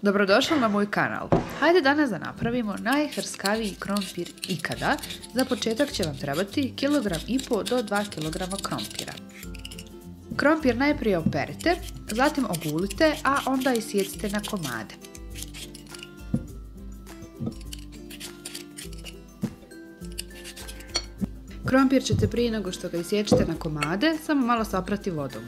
Dobrodošli na moj kanal. Hajde danas da napravimo najhrskaviji krompir ikada. Za početak će vam trebati 1,5 do 2 kg krompira. Krompir najprije operite, zatim ogulite, a onda isjecite na komade. Krompir ćete prije nego što ga isječete na komade samo malo saprati vodom.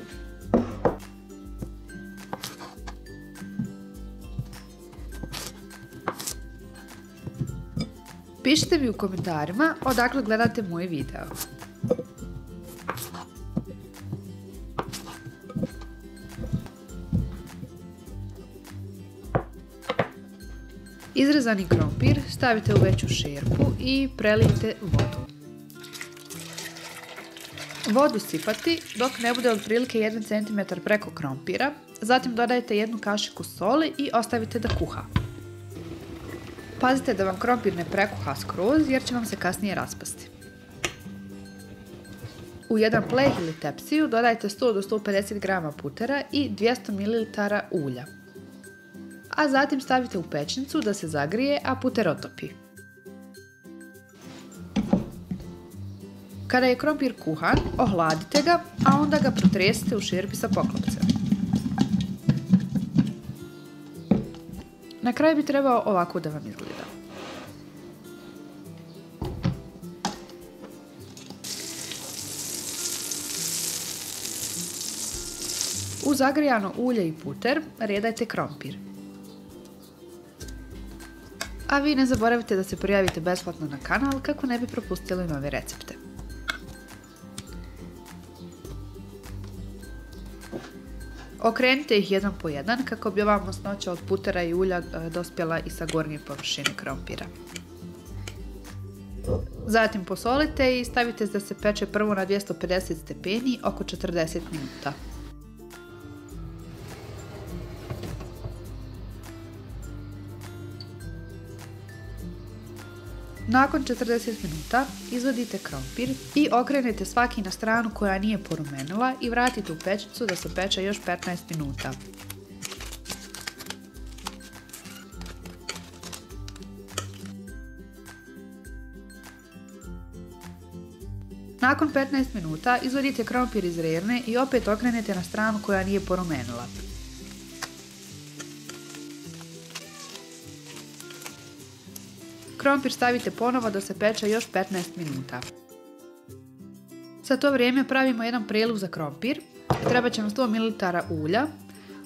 Pišite mi u komentarima odakle gledate moj video. Izrezani krompir stavite u veću šerpu i prelijte vodu. Vodu sipati dok ne bude otprilike 1 cm preko krompira, zatim dodajte 1 kašiku soli i ostavite da kuha. Pazite da vam krompir ne prekuha skroz jer će vam se kasnije raspasti. U jedan pleh ili tepsiju dodajte 100 do 150 g putera i 200 ml ulja. A zatim stavite u pećnicu da se zagrije, a puter otopi. Kada je krompir kuhan, ohladite ga, a onda ga protresite u šerpi sa poklopcem. Na kraju bi trebao ovako da vam izgleda. U zagrijano ulje i puter redajte krompir. A vi ne zaboravite da se prijavite besplatno na kanal kako ne bi propustili nove recepte. Okrenite ih jedan po jedan kako bi ova masnoća od putera i ulja dospjela i sa gornje površine krompira. Zatim posolite i stavite da se peče prvo na 250 stepeni oko 40 minuta. Nakon 40 minuta izvadite krompir i okrenete svaki na stranu koja nije porumenila i vratite u pećnicu da se peče još 15 minuta. Nakon 15 minuta izvadite krompir iz rerne i opet okrenete na stranu koja nije porumenila. Krompir stavite ponovo da se peče još 15 minuta. Za to vrijeme pravimo jedan prelив za krompir. Treba će vam 100 ml ulja.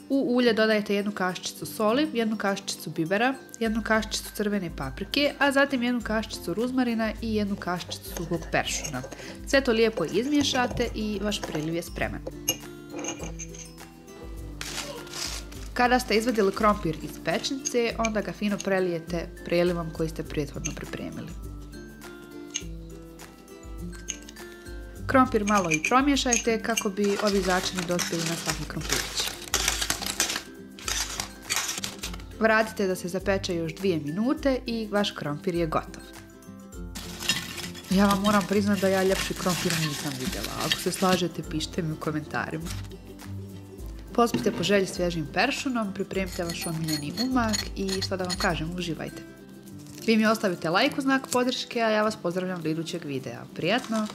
U ulje dodajete 1 kašičicu soli, 1 kašičicu bibera, 1 kašičicu crvene paprike, a zatim 1 kašičicu ruzmarina i 1 kašičicu suhog peršuna. Sve to lijepo izmiješate i vaš preliv je spreman. Kada ste izvadili krompir iz pećnice, onda ga fino prelijete prelivom koji ste prethodno pripremili. Krompir malo i promiješajte kako bi ovi začini dospjeli na svaki krompirić. Vratite da se zapeče još 2 minute i vaš krompir je gotov. Ja vam moram priznati da ja ljepši krompir nisam vidjela. Ako se slažete, pišite mi u komentarima. Pospite po želji svježim peršunom, pripremite vaš omiljeni umak i što da vam kažem, uživajte. Vi mi ostavite like u znak podrške, a ja vas pozdravljam do idućeg videa. Prijatno!